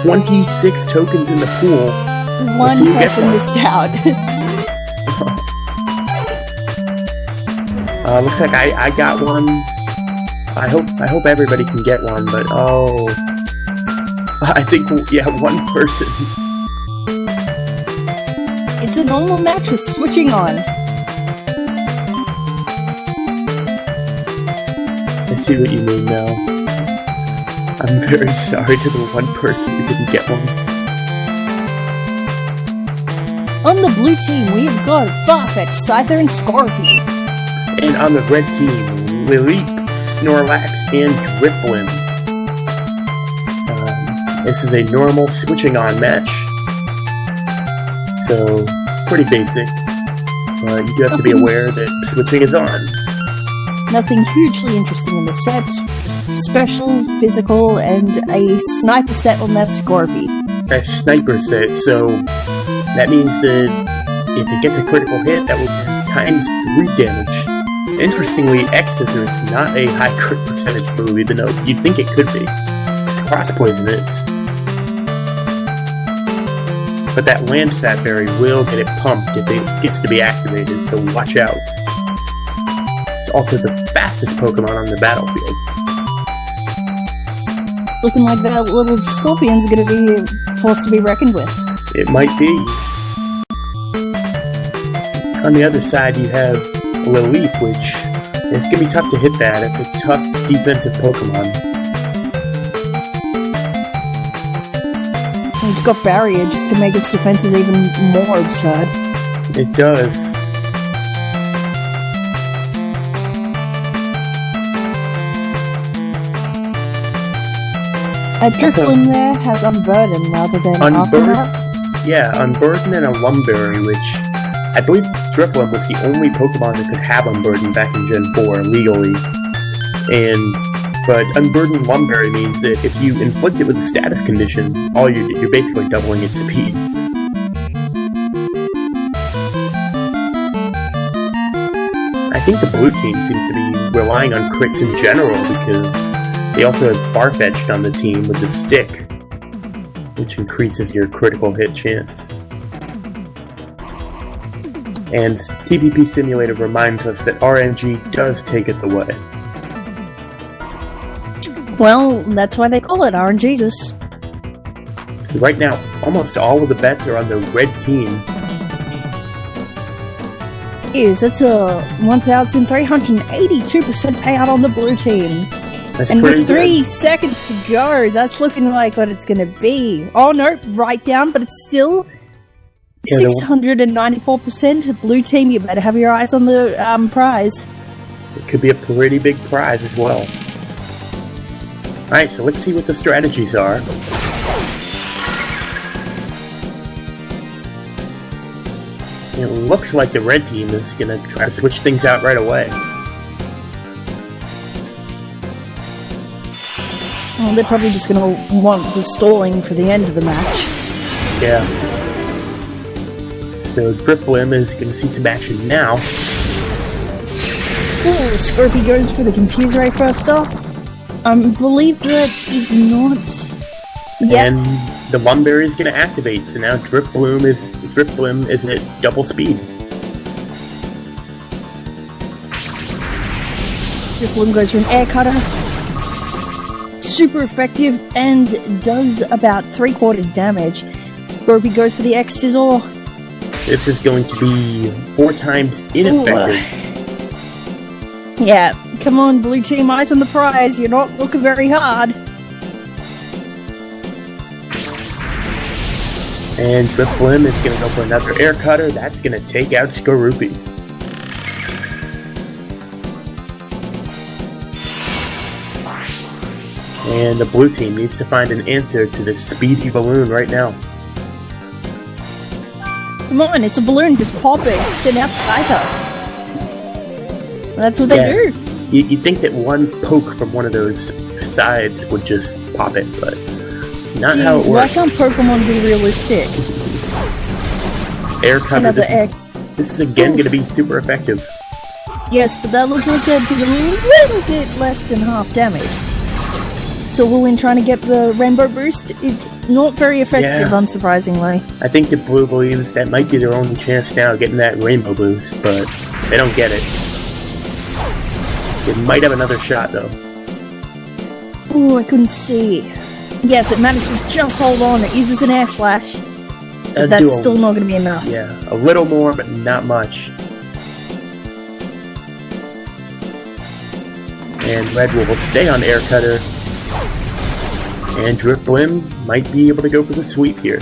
26 tokens in the pool. One person missed out. Looks like I got one. I hope everybody can get one, but I think, yeah, one person. It's a normal match with switching on. I see what you mean now. I'm very sorry to the one person who didn't get one. On the blue team, we have got Farfetch'd, Scyther, and Skorupi. And on the red team, Lileep, Snorlax, and Drifblim. This is a normal switching on match. So, pretty basic. But you do have to be aware that switching is on. Nothing hugely interesting in the sets. Just special, physical, and a sniper set on that Skorupi. A sniper set, so that means that if it gets a critical hit, that will times 3 damage. Interestingly, X-Scissor is not a high crit percentage move, even though you'd think it could be. It's cross-poison is. But that Landsat Berry will get it pumped if it gets to be activated, so watch out. It's also the fastest Pokemon on the battlefield. Looking like that little Scorpion's gonna be forced to be reckoned with. It might be. On the other side, you have Lileep, which it's gonna be tough to hit that. It's a tough defensive Pokemon. It's got barrier just to make its defenses even more absurd. It does. A Drifblim there has Unburden rather than Aftermath. Yeah, Unburden and a Lumberry, which I believe Drifblim was the only Pokemon that could have Unburden back in Gen 4 legally. But Unburdened Lumberry means that if you inflict it with a status condition, you're basically doubling its speed. I think the blue team seems to be relying on crits in general because they also have Farfetch'd on the team with the stick, which increases your critical hit chance. And TPP Simulator reminds us that RNG does take it away. Well, that's why they call it RNGesus. So right now, almost all of the bets are on the red team. That's a 1,382% payout on the blue team. That's and pretty with 3 good. seconds to go, that's looking like what it's going to be. Oh no, right down, but it's still 694%. Blue team, you better have your eyes on the prize. It could be a pretty big prize as well. Alright, so let's see what the strategies are. It looks like the red team is going to try to switch things out right away. Well, they're probably just going to want the stalling for the end of the match. Yeah. So Drifblim is going to see some action now. Ooh, Skorupi goes for the Confuse Ray first off. I believe that is not... Yep. And the Lumberry is going to activate, so now Drifblim is at double speed. Drifblim goes for an Air Cutter. Super effective and does about 3/4 damage. Skorupi goes for the X-Scissor. This is going to be 4 times ineffective. Ooh. Yeah, come on, blue team, eyes on the prize. You're not looking very hard. And Drifblim is going to go for another Air Cutter. That's going to take out Skorupi. And the blue team needs to find an answer to this speedy balloon right now. Come on, it's a balloon, just pop it. Send out Scyther. That's what they do. You'd think that one poke from one of those sides would just pop it, but it's not how it works. Why can't Pokemon be realistic? Air Cutter, this is again going to be super effective. Yes, but that looks like that did a little bit less than half damage. Silverwind trying to get the Rainbow Boost. It's not very effective, unsurprisingly. I think the Blue believes that might be their only chance now of getting that Rainbow Boost, but they don't get it. They might have another shot, though. Oh, I couldn't see. Yes, it managed to just hold on. It uses an Air Slash. But that's still not going to be enough. Yeah, a little more, but not much. And Red will stay on Air Cutter. And Drifblim might be able to go for the sweep here.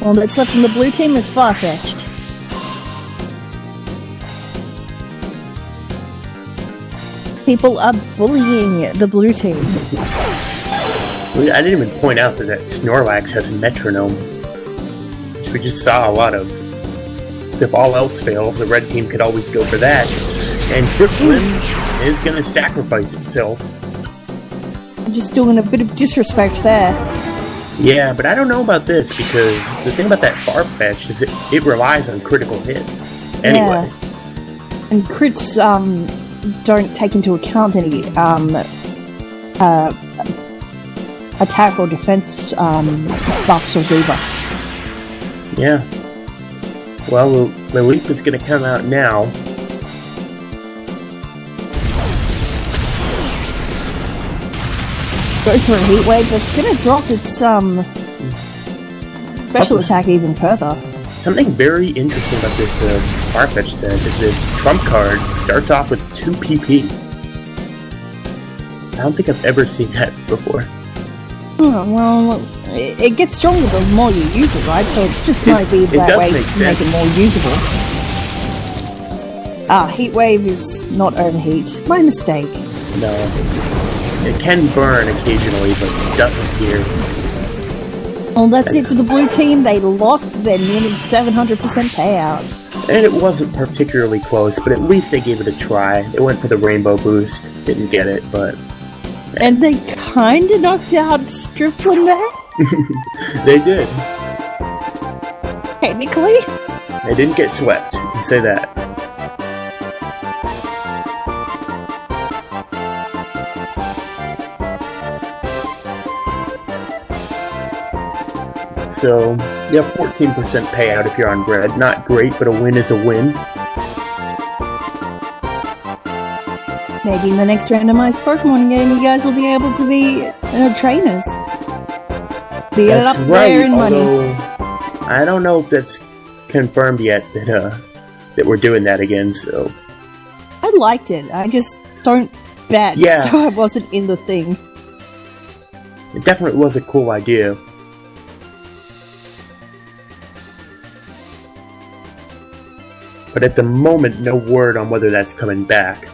All that's left from the blue team is Farfetch'd. People are bullying the blue team. I didn't even point out that Snorlax has Metronome, which we just saw a lot of. So if all else fails, the red team could always go for that. And Drifblim is going to sacrifice itself. I'm just doing a bit of disrespect there. Yeah, but I don't know about this, because the thing about that Farfetch'd is it relies on critical hits. Anyway. Yeah. And crits don't take into account any attack or defense buffs or debuffs. Yeah. Well, Lileep is going to come out now. Goes for a Heat Wave, that's going to drop its special attack even further. Something very interesting about this Farfetch'd set is the Trump card starts off with 2 PP. I don't think I've ever seen that before. Oh, well, it gets stronger the more you use it, right? So it just might be that way to make it more usable. Heat Wave is not Overheat. My mistake. No. It can burn occasionally, but it doesn't here. Well, that's it for the blue team. They lost their nearly 700% payout. And it wasn't particularly close, but at least they gave it a try. They went for the Rainbow Boost. Didn't get it, but... And they kinda knocked out Drifblim there? They did. Technically? They didn't get swept, you can say that. So, you have 14% payout if you're on red. Not great, but a win is a win. Maybe in the next randomized Pokemon game, you guys will be able to be trainers. Be it up there in money. I don't know if that's confirmed yet that we're doing that again. So I liked it. I just don't bet, so I wasn't in the thing. It definitely was a cool idea. But at the moment, no word on whether that's coming back.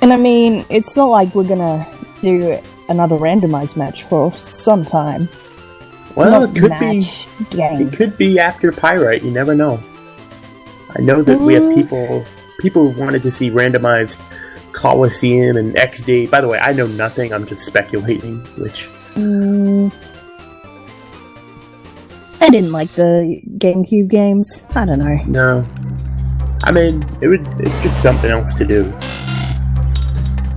And I mean, it's not like we're gonna do another randomized match for some time. Well, it could be. It could be after Pyrite. You never know. I know that we have people who've wanted to see randomized Coliseum and XD. By the way, I know nothing. I'm just speculating. Which I didn't like the GameCube games. I don't know. No, I mean it's just something else to do.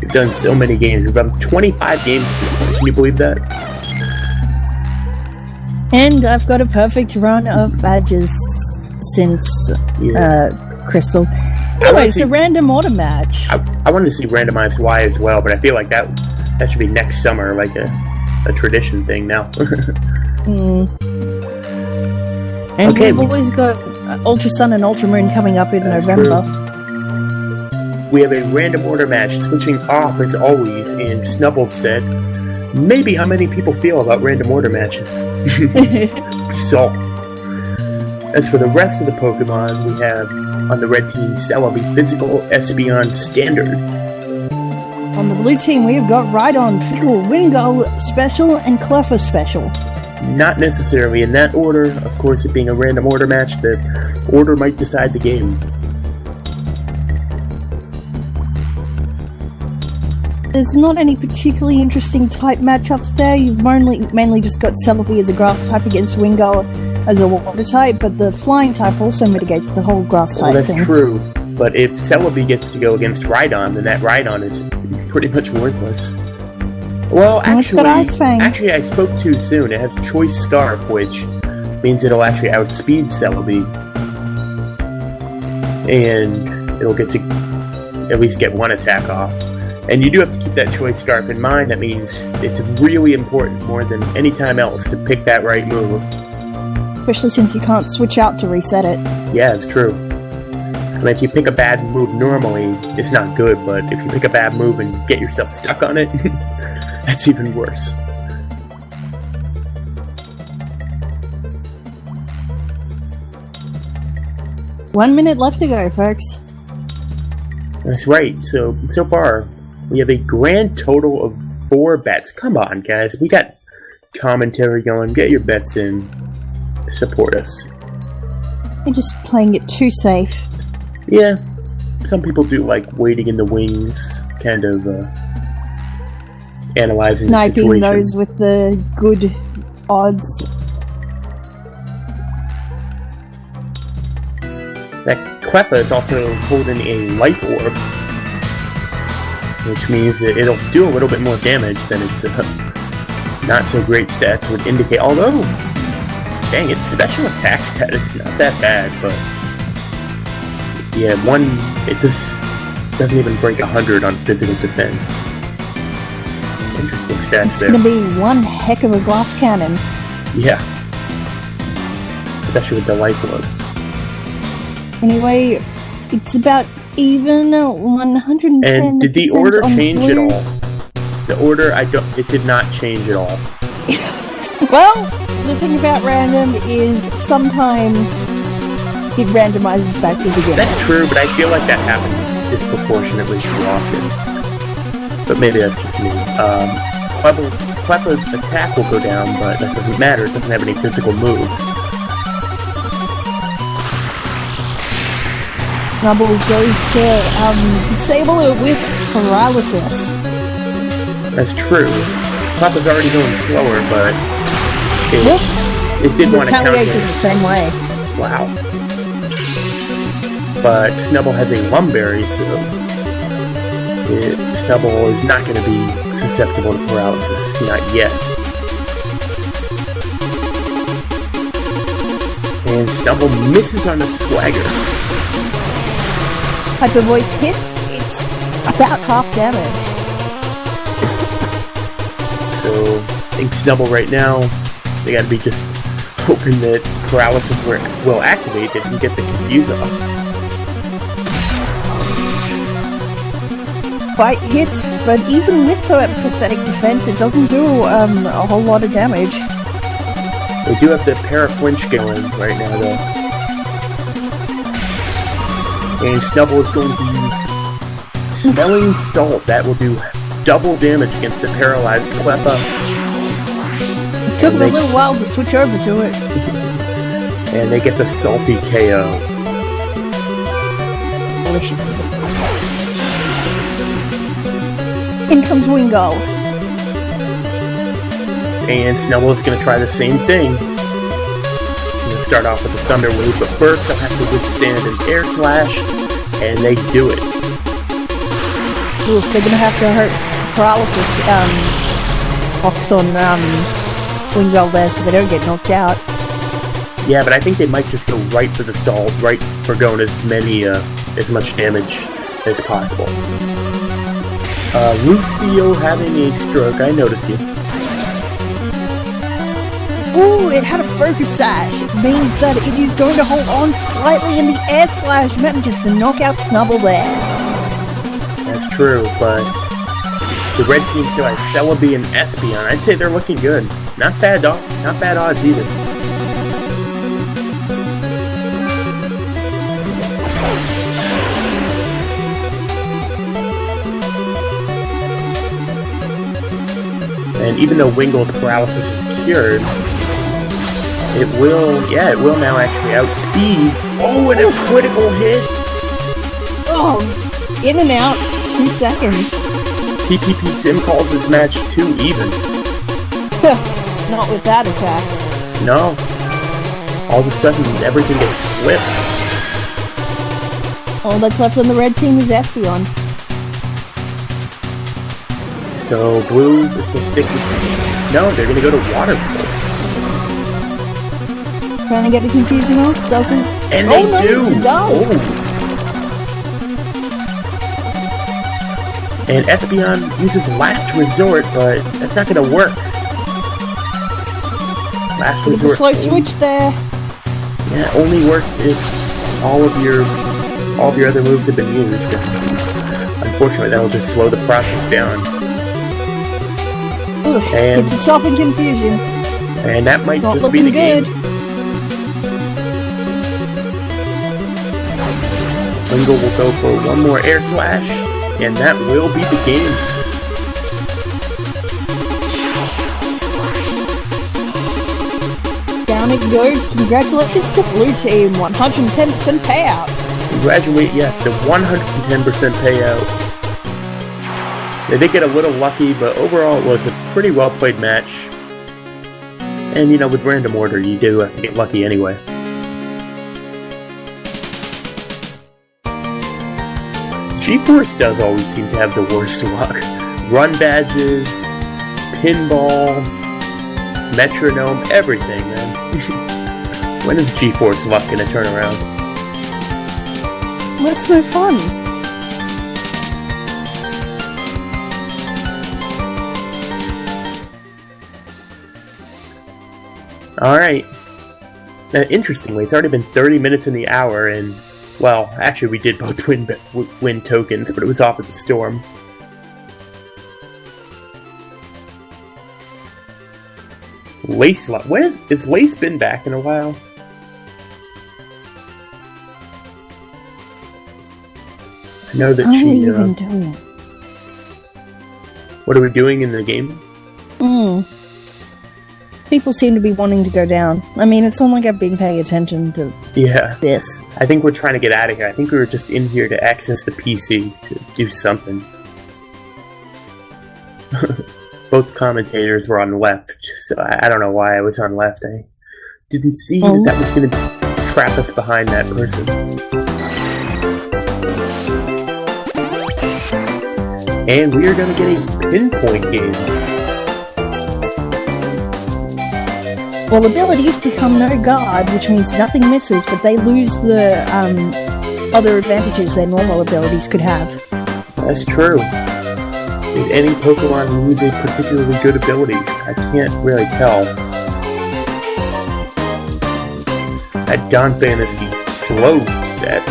We've done so many games. We've done 25 games at this point. Can you believe that? And I've got a perfect run of badges since Crystal. Anyway, it's a random order match. I wanted to see randomized Y as well, but I feel like that should be next summer, like a tradition thing now. And we've always got Ultra Sun and Ultra Moon coming up in November. True. We have a random order match switching off as always in Snubbull set. Maybe how many people feel about random order matches. So, as for the rest of the Pokemon, we have on the red team Celebi Physical, Espeon Standard. On the blue team, we've got Rhydon, Fickle, Wingull Special, and Cleffa Special. Not necessarily in that order. Of course, it being a random order match, the order might decide the game. There's not any particularly interesting type matchups there. You've mainly just got Celebi as a grass type against Wingull as a water type, but the flying type also mitigates the whole grass type thing. That's true, but if Celebi gets to go against Rhydon, then that Rhydon is pretty much worthless. Well, It's got Ice Fang. actually, I spoke too soon. It has Choice Scarf, which means it'll actually outspeed Celebi. And it'll get to at least get one attack off. And you do have to keep that Choice Scarf in mind. That means it's really important, more than any time else, to pick that right move. Especially since you can't switch out to reset it. Yeah, it's true. I mean, if you pick a bad move normally, it's not good, but if you pick a bad move and get yourself stuck on it, that's even worse. One minute left to go, folks. That's right. So far, we have a grand total of 4 bets. Come on, guys. We got commentary going. Get your bets in. Support us. You're just playing it too safe. Yeah. Some people do like waiting in the wings, kind of analyzing the Sniping situation. those with the good odds. That Cleffa is also holding a Life Orb, which means that it'll do a little bit more damage than its not so great stats would indicate. Although, dang, its special attack stat is not that bad, but yeah, it doesn't even break 100 on physical defense. Interesting stats It's there. gonna be one heck of a glass cannon. Yeah, especially with the Life Orb. Anyway, it's about even 110%. And did the order on change at blue. all? The order, it did not change at all. Well, the thing about random is sometimes it randomizes back to the beginning. That's true, but I feel like that happens disproportionately too often. But maybe that's just me. Cleffa's attack will go down, but that doesn't matter. It doesn't have any physical moves. Snubbull goes to disable it with paralysis. That's true. Cleffa's already going slower, but Whoops! it did want to counter. Retaliated the same way. Wow. But Snubbull has a Lumberry, so Snubbull is not going to be susceptible to paralysis, not yet. And Snubbull misses on the Swagger. Hyper Voice hits, it's about half damage. So, I think Snubbull right now, they gotta be just hoping that paralysis will activate it and get the Confuse off. Bite hits, but even with the pathetic defense, it doesn't do a whole lot of damage. They do have the Paraflinch going right now, though. And Snubbull is going to use Smelling Salt. That will do double damage against the paralyzed Cleffa. It took them a little while to switch over to it. And they get the salty KO. Delicious. In comes Wingull. And Snubbull is going to try the same thing. Going to start off with a Thunder Wave, but first they'll have to withstand an Air Slash, and they do it. Oof, they're gonna have to hurt paralysis box on Wingull there so they don't get knocked out. Yeah, but I think they might just go right for the Salt, right for going as much damage as possible. Lucio having a stroke, I noticed you. Ooh, it had a Focus Sash. It means that it is going to hold on slightly in the Air Slash, manages to knock out Snubbull there. That's true, but the red team still has Celebi and Espeon. I'd say they're looking good. Not bad odds either. And even though Wingull's paralysis is cured, it will now actually outspeed. Oh, and a critical hit! Oh, in and out, 2 seconds. TPP Sim calls this match too even. Not with that attack. No. All of a sudden, everything gets flipped. All that's left on the red team is Espeon. So Blue is going to stick with... No, they're going to go to Water Pulse. Trying to get the confusion off, doesn't... And they do! It does. Oh. And Espeon uses Last Resort, but that's not going to work. Last Resort... Slow switch there. Yeah, it only works if all of your other moves have been used. Unfortunately, that'll just slow the process down. Ooh, and gets itself in confusion. And that might Not just be the good. game. Wingull will go for one more Air Slash, and that will be the game. Down it goes. Congratulations to Blue Team. 110% payout. Yes, the 110% payout. They did get a little lucky, but overall it was a pretty well played match. And you know, with random order, you do have to get lucky anyway. G-Force does always seem to have the worst luck. Run badges, pinball, metronome, everything, man. When is G-Force luck gonna turn around? That's so fun. Alright. Now, interestingly, it's already been 30 minutes in the hour, and, well, actually we did both win tokens, but it was off at the storm. Lace luck. Has Lace been back in a while? I know that What are she, you even doing? What are we doing in the game? People seem to be wanting to go down. I mean, it's not like I've been paying attention to this. I think we're trying to get out of here. I think we were just in here to access the PC to do something. Both commentators were on left, so I don't know why I was on left. I didn't see that was going to trap us behind that person. And we are going to get a pinpoint game. Well, abilities become no guard, which means nothing misses, but they lose the other advantages their normal abilities could have. That's true. Did any Pokemon lose a particularly good ability? I can't really tell. That Donphan is the slow set.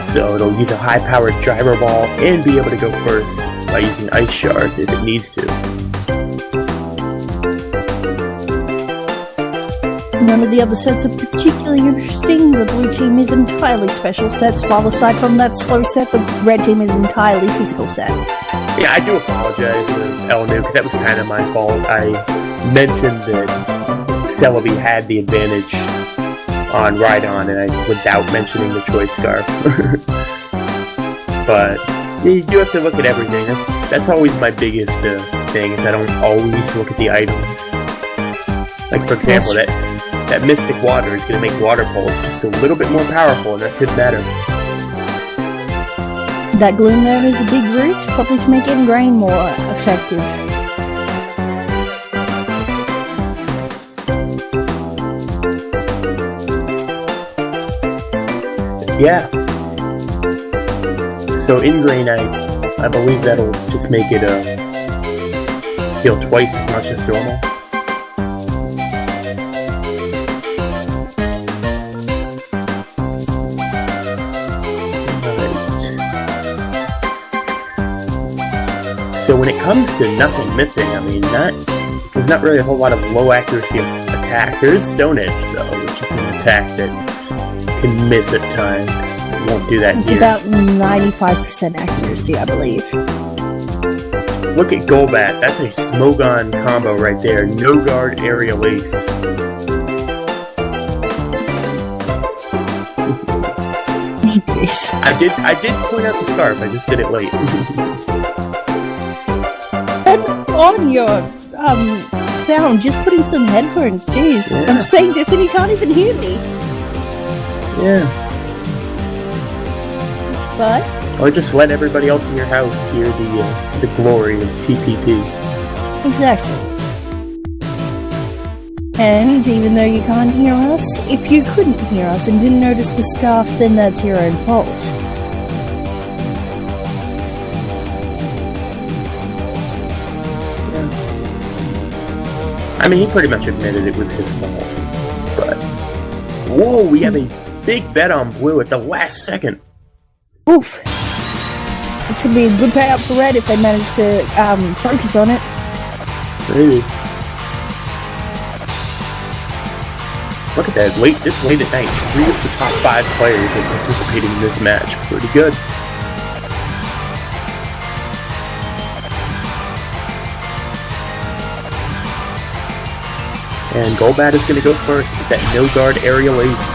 So it'll use a high-powered Gyro Ball and be able to go first by using Ice Shard if it needs to. None of the other sets are particularly interesting. The blue team is entirely special sets, while aside from that slow set, the red team is entirely physical sets. Yeah, I do apologize to Elnu, because that was kind of my fault. I mentioned that Celebi had the advantage on Rhydon, and without mentioning the Choice Scarf. But you do have to look at everything. That's always my biggest thing, is I don't always look at the items. Like, for example, that Mystic Water is going to make Water Pulse just a little bit more powerful, and that could matter. That Gloom there is a big root, probably to make Ingrain more effective. Yeah. So Ingrain, I believe that'll just make it heal twice as much as normal. So when it comes to nothing missing, I mean, there's not really a whole lot of low accuracy attacks. There is Stone Edge, though, which is an attack that can miss at times. It won't do that it's here. About 95% accuracy, I believe. Look at Golbat. That's a Smogon combo right there. No guard, aerial ace. I did point out the scarf. I just did it late. On your sound, just putting some headphones, jeez. Yeah. I'm saying this and you can't even hear me. Yeah. But Or just let everybody else in your house hear the glory of TPP. Exactly. And even though you can't hear us, if you couldn't hear us and didn't notice the scarf, then that's your own fault. Yeah. I mean, he pretty much admitted it was his fault. But... Whoa, we have a big bet on blue at the last second. Oof. It's going to be a good payout for red if they manage to focus on it. Maybe. Look at that, this late at night, 3 of the top 5 players are participating in this match. Pretty good. And Golbat is going to go first with that no-guard aerial ace.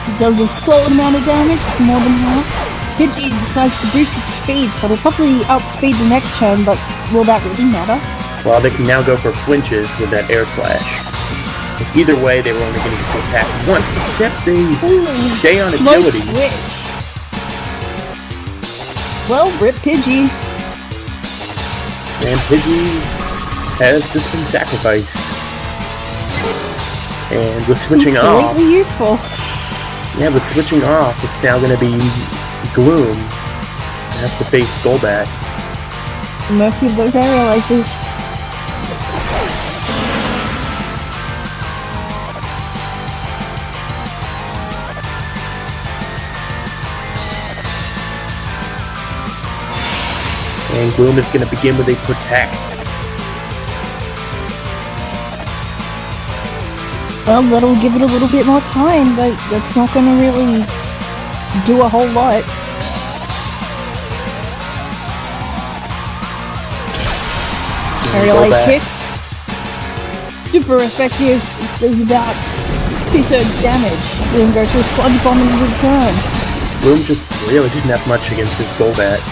It does a solid amount of damage, more than half. Pidgey decides to boost its speed, so it'll probably outspeed the next turn, but will that really matter? Well, they can now go for flinches with that air slash. Either way, they were only going to get to attack once, except they stay on agility. Switch. Well, rip Pidgey. And Pidgey has just been sacrificed. And with switching off... Completely useful. Yeah, with switching off, it's now going to be Gloom. Has to face Golbat. Mercy of those aerial aces. And Gloom is going to begin with a Protect. Well, that'll give it a little bit more time, but that's not going to really do a whole lot. Aerial Ace hits. Super effective. It does about 2/3 damage. Gloom goes for a Sludge Bomb in return. Gloom just really didn't have much against this Golbat.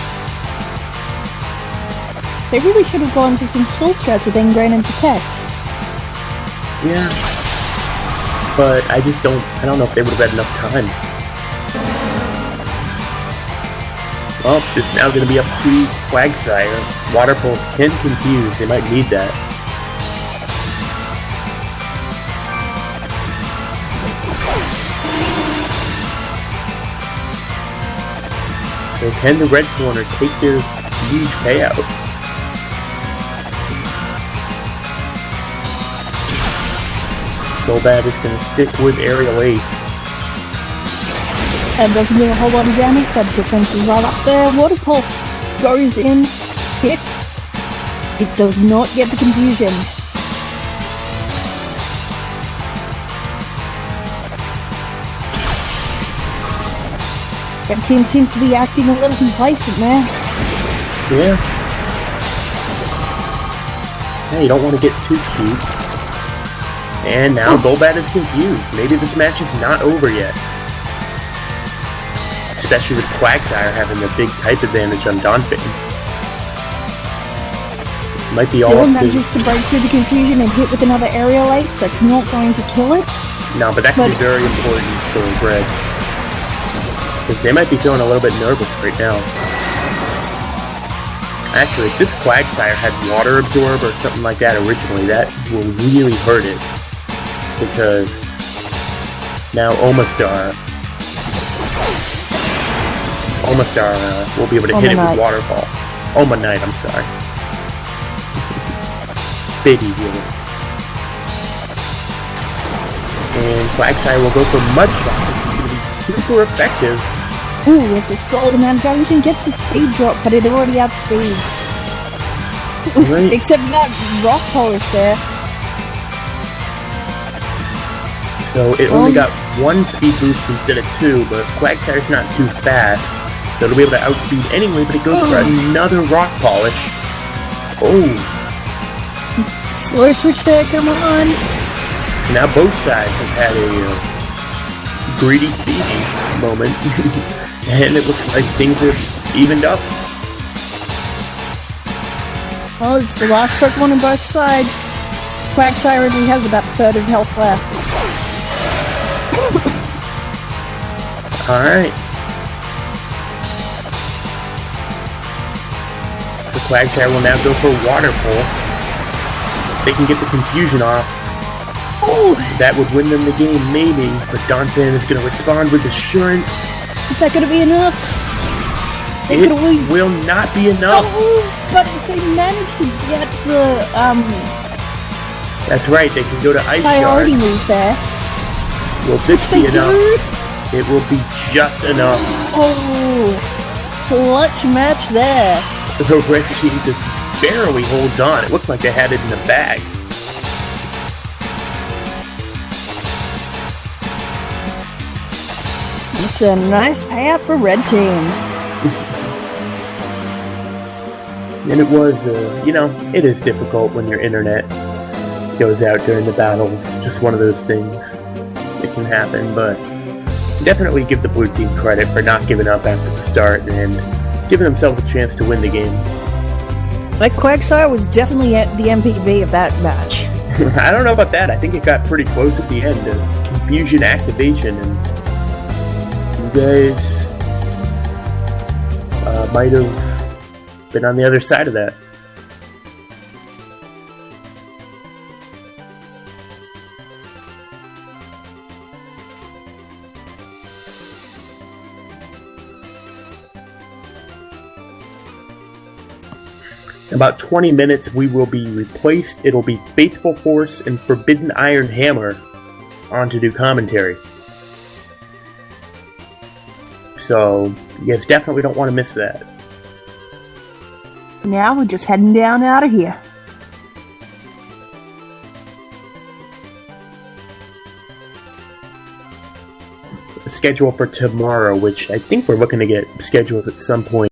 They really should have gone for some stall strats with Ingrain and Protect. Yeah. But I don't know if they would have had enough time. Well, it's now going to be up to Quagsire. Water Pulse can confuse, they might need that. So can the red corner take their huge payout? Golbat is going to stick with Aerial Ace. And doesn't do a whole lot of damage, that defense is right up there. Water Pulse goes in, hits. It does not get the confusion. That team seems to be acting a little complacent there. Yeah. Yeah, you don't want to get too cute. And now Golbat is confused. Maybe this match is not over yet. Especially with Quagsire having the big type advantage on Donphan. Might be all up to... manages to break through the confusion and hit with another aerial ace. That's not going to kill it. No, but that could be very important for Red. Because they might be feeling a little bit nervous right now. Actually, if this Quagsire had Water Absorb or something like that originally, that will really hurt it. Because now Omastar will be able to hit it with Waterfall. Omanyte, I'm sorry. Baby wheels. And Quagsire will go for Mudshot. This is going to be super effective. Ooh, it's a solid amount of damage and gets the speed drop, but it already outspeeds. Right. Except that rock polish there. So it only got 1 speed boost instead of 2, but Quagsire's not too fast. So it'll be able to outspeed anyway, but it goes for another rock polish. Oh. Slow switch there, come on. So now both sides have had a greedy speedy moment. And it looks like things have evened up. Well, it's the last Pokemon on both sides. Quagsire only has about 1/3 of health left. Alright. Quagsire will now go for Water Pulse. They can get the confusion off. Oh! That would win them the game, maybe, but Donphan is going to respond with Assurance. Is that going to be enough? It will not be enough. Oh, but if they manage to get the, That's right, they can go to Ice priority Shard. move there. Will this be enough? Do? It will be just enough. Oh, clutch match there. The red team just barely holds on. It looked like they had it in the bag. It's a nice payout for red team. And it was, it is difficult when your internet goes out during the battles. Just one of those things. It can happen, but definitely give the blue team credit for not giving up after the start and giving themselves a chance to win the game. Like, Quagsire was definitely the MPV of that match. I don't know about that. I think it got pretty close at the end. Confusion activation, and you guys might have been on the other side of that. In about 20 minutes, we will be replaced. It'll be Faithful Force and Forbidden Iron Hammer on to do commentary. So, you guys definitely don't want to miss that. Now we're just heading down out of here. The schedule for tomorrow, which I think we're looking to get schedules at some point.